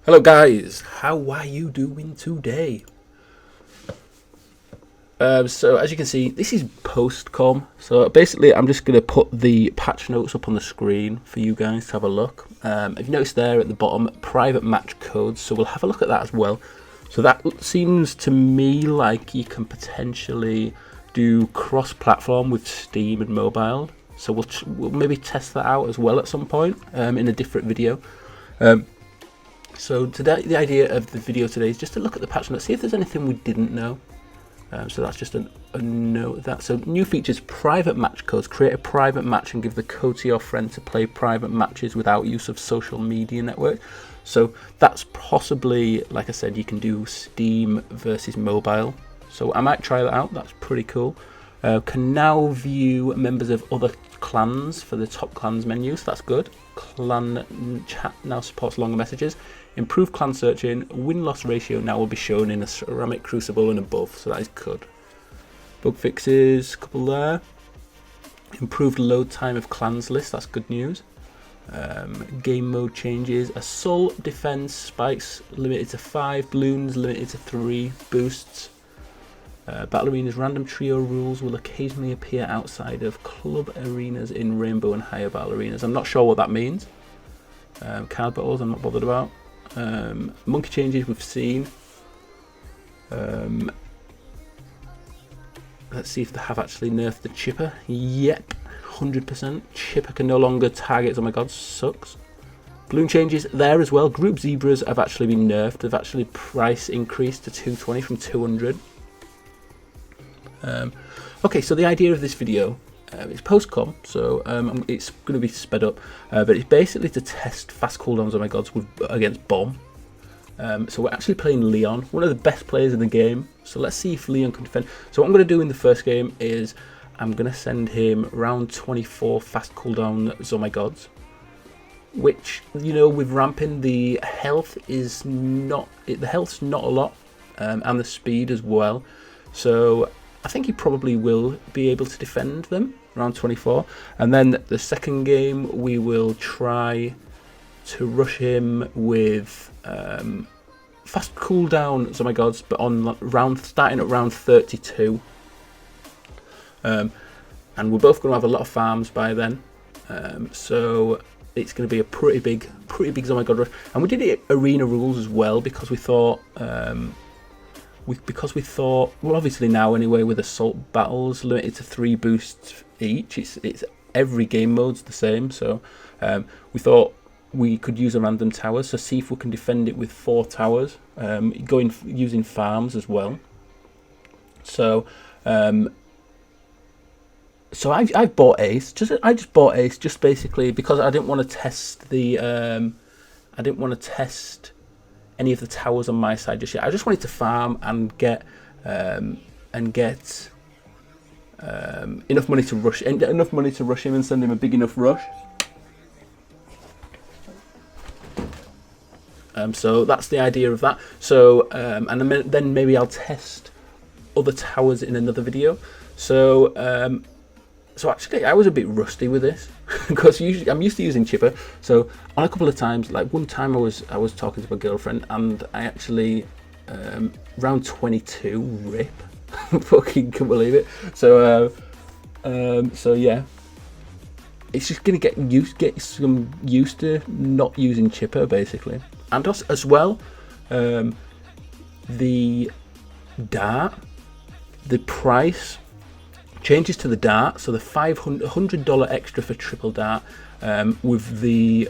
Hello guys, how are you doing today? So as you can see, this is post-com. So basically I'm just going to put the patch notes up on the screen for you guys to have a look. If you notice there at the bottom, private match codes, so we'll have a look at that as well. So that seems to me like you can potentially do cross-platform with Steam and mobile. So we'll maybe test that out as well at some point in a different video. So today, the idea of the video today is just to look at the patch notes, see if there's anything we didn't know. So that's just a note of that. So new features, private match codes. Create a private match and give the code to your friend to play private matches without use of social media network. So that's possibly, like I said, you can do Steam versus mobile. So I might try that out. That's pretty cool. Can now view members of other clans for the top clans menu, so that's good. Clan chat now supports longer messages. Improved clan searching. Win-loss ratio now will be shown in a ceramic crucible and above, so that is good. Bug fixes, a couple there. Improved load time of clans list, that's good news. Game mode changes. Assault defense spikes limited to 5. Bloons limited to 3. Boosts. Battle arenas random trio rules will occasionally appear outside of club arenas in rainbow and higher battle arenas. I'm not sure what that means. Card battles I'm not bothered about. Monkey changes we've seen. Let's see if they have actually nerfed the chipper. Yep, 100%. Chipper can no longer target. Oh my god, sucks. Balloon changes there as well. Group zebras have actually been nerfed. They've actually price increased to 220 from 200. Okay, so the idea of this video is post-com, so it's going to be sped up, but it's basically to test fast cooldowns, oh my gods, against Bomb. So we're actually playing Leon, one of the best players in the game, so let's see if Leon can defend. So what I'm going to do in the first game is I'm going to send him round 24 fast cooldown, oh my gods, which, you know, with ramping, the health is not, the health's not a lot, and the speed as well, so I think he probably will be able to defend them around 24. And then the second game, we will try to rush him with fast cooldowns, oh my gods, but on starting at round 32. And we're both going to have a lot of farms by then. So it's going to be a pretty big oh my god rush. And we did it arena rules as well because we thought. Well, obviously now anyway, with assault battles limited to 3 boosts each, it's every game mode's the same, so we thought we could use a random tower, so see if we can defend it with 4 towers, using farms as well. So I've bought Ace. I just bought Ace just basically because I didn't want to test any of the towers on my side just yet. I just wanted to farm and get enough money to rush him and send him a big enough rush. So that's the idea of that. So and then maybe I'll test other towers in another video. So so actually I was a bit rusty with this because usually I'm used to using chipper. So on a couple of times, like one time I was talking to my girlfriend and I actually round 22 rip. Fucking can't believe it. So so yeah, it's just gonna get some used to not using chipper basically. And as well, the dart, the price changes to the dart, so the $100 extra for triple dart, with the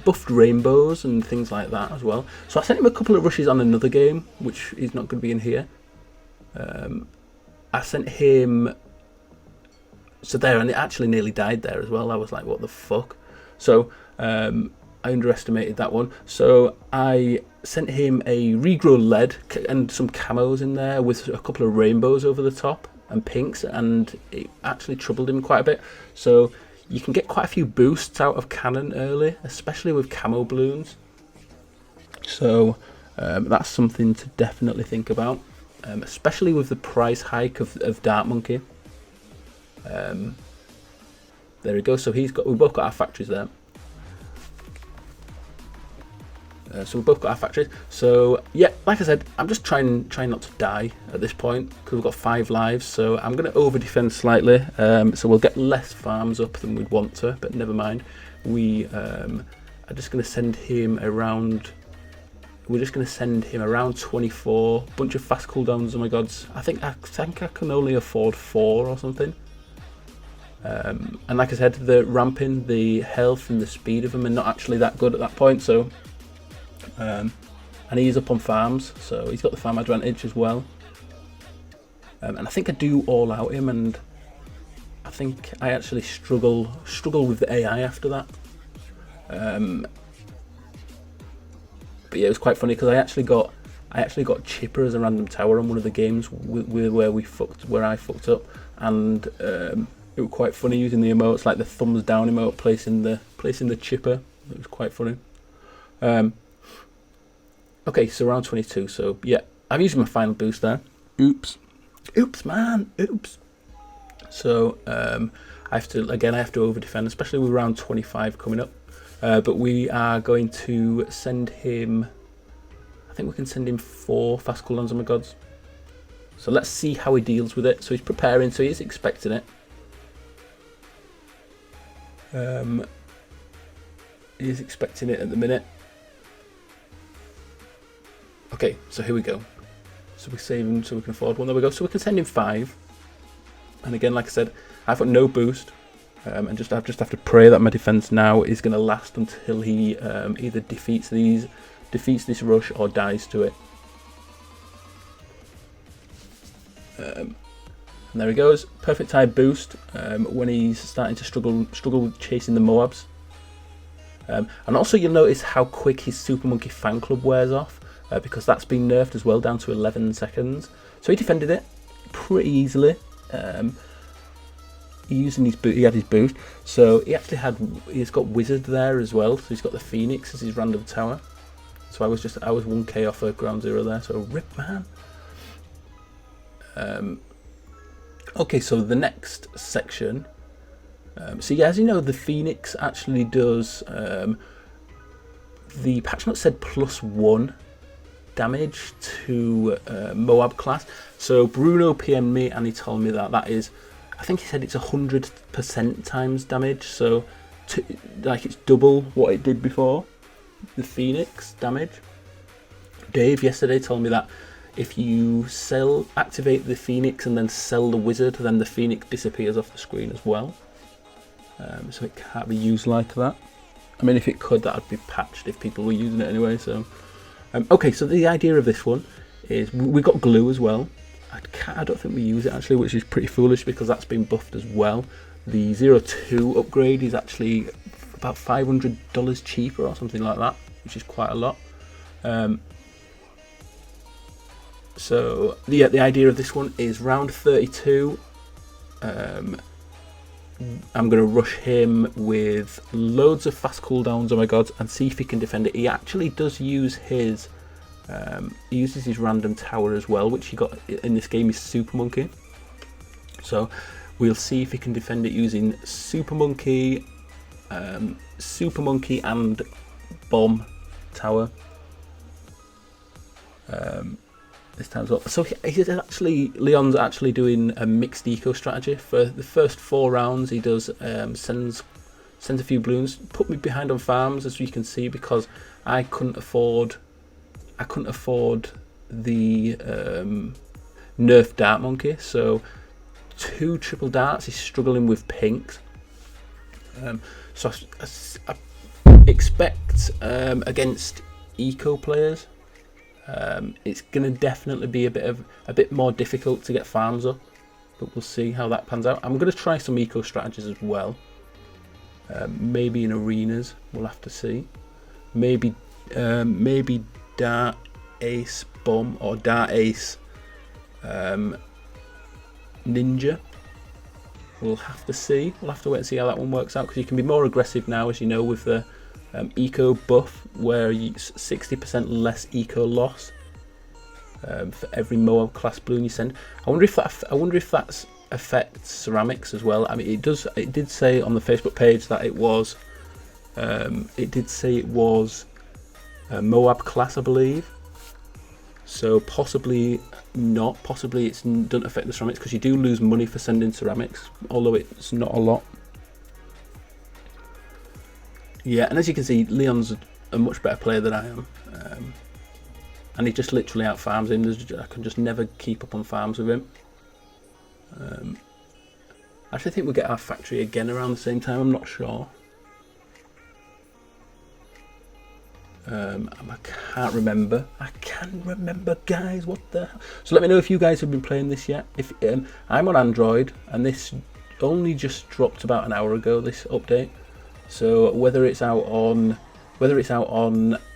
buffed rainbows and things like that as well. So I sent him a couple of rushes on another game, which is not going to be in here. I sent him, so there, and it actually nearly died there as well. I was like, what the fuck? So I underestimated that one. So I sent him a regrow lead and some camos in there with a couple of rainbows over the top and pinks, and it actually troubled him quite a bit. So you can get quite a few boosts out of cannon early, especially with camo balloons. So that's something to definitely think about, especially with the price hike of Dart Monkey. There we go. So we both got our factories there. So we've both got our factories. So yeah, like I said, I'm just trying not to die at this point because we've got 5 lives. So I'm going to over defend slightly. So we'll get less farms up than we'd want to, but never mind. We are just going to send him around. We're just going to send him around 24. Bunch of fast cooldowns. Oh my god! I think I can only afford 4 or something. And like I said, the ramping, the health and the speed of them are not actually that good at that point. So, and he's up on farms, so he's got the farm advantage as well. And I think I do all out him, and I think I actually struggle with the AI after that. But yeah, it was quite funny because I actually got Chipper as a random tower on one of the games where I fucked up, and it was quite funny using the emotes, like the thumbs down emote, placing the Chipper. It was quite funny. Okay, so round 22. So yeah, I'm using my final boost there. Oops, man, oops. So I have to over defend, especially with round 25 coming up. But we are going to send him. I think we can send him 4 fast cooldowns. Oh my gods. So let's see how he deals with it. So he's preparing. So he's expecting it. He's expecting it at the minute. Okay, so here we go. So we save him so we can afford one. There we go. So we can send him 5. And again, like I said, I've got no boost, and I just have to pray that my defense now is going to last until he either defeats this rush or dies to it. And there he goes. Perfect time boost when he's starting to struggle chasing the Moabs. And also you'll notice how quick his Super Monkey fan club wears off, because that's been nerfed as well, down to 11 seconds. So he defended it pretty easily. Using he had his boost, so he's got Wizard there as well. So he's got the Phoenix as his random tower. So I was 1k off of ground 0 there. So rip, man. Okay, so the next section. So yeah, as you know, the Phoenix actually does. The patch note said +1 damage to Moab class. So Bruno PM'd me and he told me that is, I think he said it's 100% times damage. So like it's double what it did before. The Phoenix damage. Dave yesterday told me that if you activate the Phoenix and then sell the Wizard, then the Phoenix disappears off the screen as well. So it can't be used like that. I mean, if it could, that would be patched if people were using it anyway. So, okay, so the idea of this one is we've got glue as well. I don't think we use it actually, which is pretty foolish because that's been buffed as well. The 02 upgrade is actually about $500 cheaper or something like that, which is quite a lot. So yeah, the idea of this one is round 32. I'm going to rush him with loads of fast cooldowns, oh my god, and see if he can defend it. He actually does use his he uses his random tower as well, which he got in this game is Super Monkey. So we'll see if he can defend it using Super Monkey and Bomb Tower. This time's up. So Leon's actually doing a mixed eco strategy. For the first 4 rounds, he does sends a few Bloons. Put me behind on farms, as you can see, because I couldn't afford the nerf dart monkey. So 2 triple darts. He's struggling with pinks. So I expect against eco players. It's going to definitely be a bit more difficult to get farms up, but we'll see how that pans out. I'm going to try some eco strategies as well. Maybe in arenas, we'll have to see. Maybe Dart Ace Bomb or Dart Ace Ninja. We'll have to see. We'll have to wait and see how that one works out, because you can be more aggressive now, as you know, with the eco buff, where you 60% less eco loss for every Moab class balloon you send. I wonder if that affects ceramics as well. I mean, it does. It did say on the Facebook page that it was. It did say it was Moab class, I believe. So possibly not. Possibly it doesn't affect the ceramics, because you do lose money for sending ceramics, although it's not a lot. Yeah, and as you can see, Leon's a much better player than I am. And he just literally out farms him. I can just never keep up on farms with him. I actually think we'll get our factory again around the same time, I'm not sure. I can't remember. I can't remember, guys. What the hell? So let me know if you guys have been playing this yet. If I'm on Android, and this only just dropped about an hour ago, this update. So whether it's out on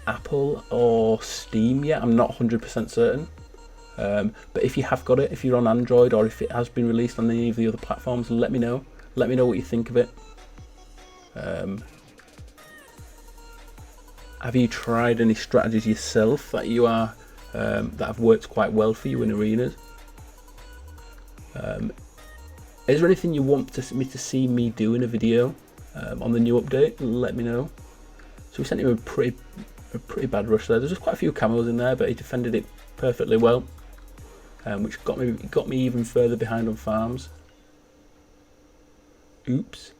Apple or Steam yet, I'm not 100% certain. But if you have got it, if you're on Android, or if it has been released on any of the other platforms, let me know. Let me know what you think of it. Have you tried any strategies yourself that you are that have worked quite well for you in arenas? Is there anything you want me to see me do in a video on the new update? Let me know. So we sent him a pretty bad rush there. There's just quite a few camos in there, but he defended it perfectly well, which got me even further behind on farms. Oops.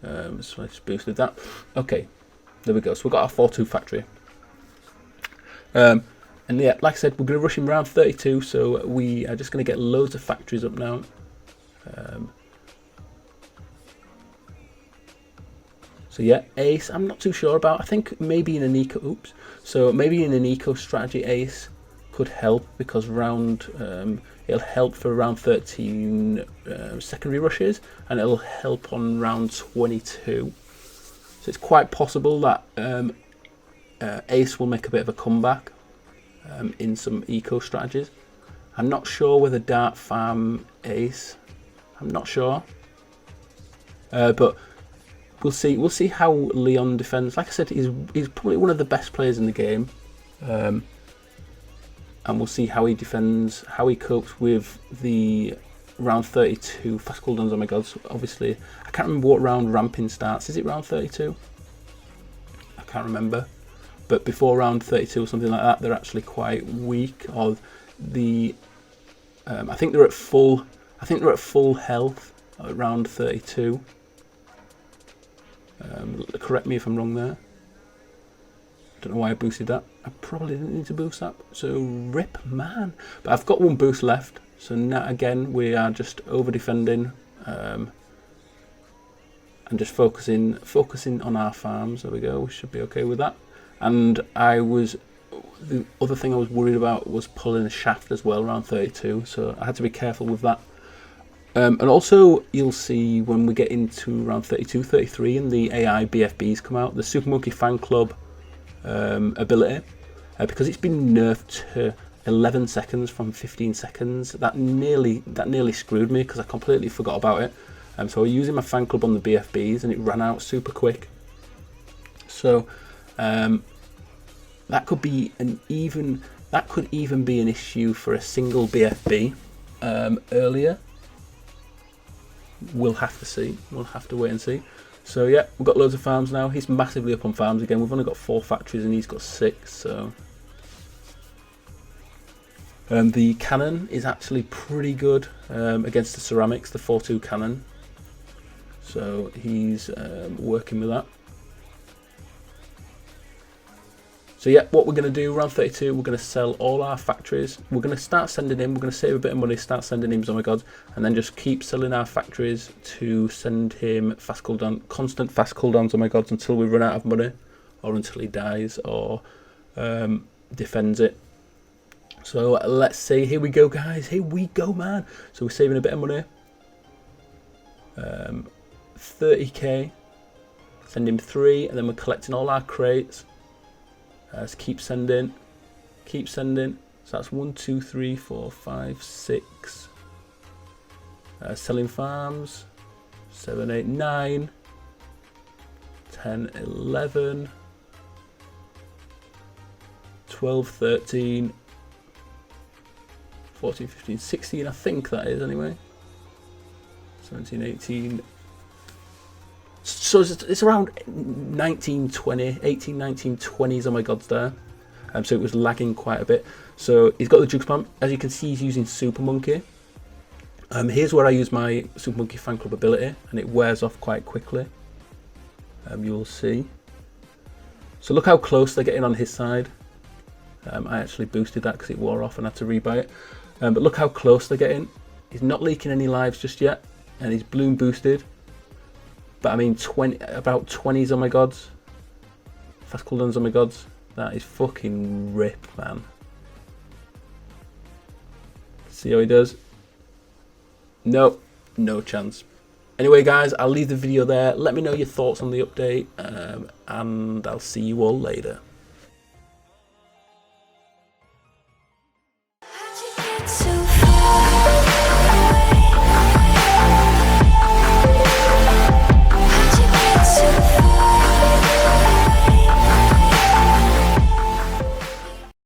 So I just boosted that. Okay, there we go. So we've got our 4-2 factory. And yeah, like I said, we're going to rush him around 32, so we are just going to get loads of factories up now. So yeah, Ace, I'm not too sure about. I think maybe in an eco, oops. So maybe in an eco strategy, Ace could help, because it'll help for round 13 secondary rushes, and it'll help on round 22. So it's quite possible that Ace will make a bit of a comeback in some eco strategies. I'm not sure whether Dart farm Ace. I'm not sure, but we'll see. We'll see how Leon defends. Like I said, he's probably one of the best players in the game, and we'll see how he defends, how he copes with the round 32 fast cooldowns. Oh my god! So obviously, I can't remember what round ramping starts. Is it round 32? I can't remember. But before round 32 or something like that, they're actually quite weak. Or the I think they're at full. I think they're at full health at round 32. Correct me if I'm wrong there. Don't know why I boosted that. I probably didn't need to boost that. So rip, man. But I've got one boost left. So now again we are just over defending and just focusing on our farms. There we go. We should be okay with that. And the other thing I was worried about was pulling a shaft as well around 32. So I had to be careful with that. And also, you'll see when we get into round 32, 33, and the AI BFBs come out, the Super Monkey Fan Club ability, because it's been nerfed to 11 seconds from 15 seconds. That nearly screwed me, because I completely forgot about it. So I was using my fan club on the BFBs, and it ran out super quick. So that could even be an issue for a single BFB earlier. We'll have to see. We'll have to wait and see. So yeah, we've got loads of farms now. He's massively up on farms again. We've only got 4 factories and he's got 6. So the cannon is actually pretty good against the ceramics, the 4-2 cannon. So he's working with that. So yeah, what we're going to do, round 32, we're going to sell all our factories. We're going to start sending him, we're going to save a bit of money, start sending him ZOMG, and then just keep selling our factories to send him fast cooldown, constant fast cooldowns ZOMG until we run out of money, or until he dies, or defends it. So let's see, here we go guys, here we go man. So we're saving a bit of money. 30k, send him 3, and then we're collecting all our crates. Let's keep sending. So that's 1, 2, 3, 4, 5, 6. Selling farms. 7, 8, 9. 10, 11. 12, 13. 14, 15, 16. I think that is anyway. 17, 18. So it's around 1920, 18, 1920s on my gods there. So it was lagging quite a bit. So he's got the juke spam. As you can see, he's using Super Monkey. Here's where I use my Super Monkey Fan Club ability, and it wears off quite quickly. You will see. So look how close they're getting on his side. I actually boosted that because it wore off and had to rebuy it. But look how close they're getting. He's not leaking any lives just yet, and he's Bloon boosted. But I mean, about 20s on my gods. Fast cooldowns on my gods. That is fucking rip, man. See how he does? Nope, no chance. Anyway, guys, I'll leave the video there. Let me know your thoughts on the update, and I'll see you all later.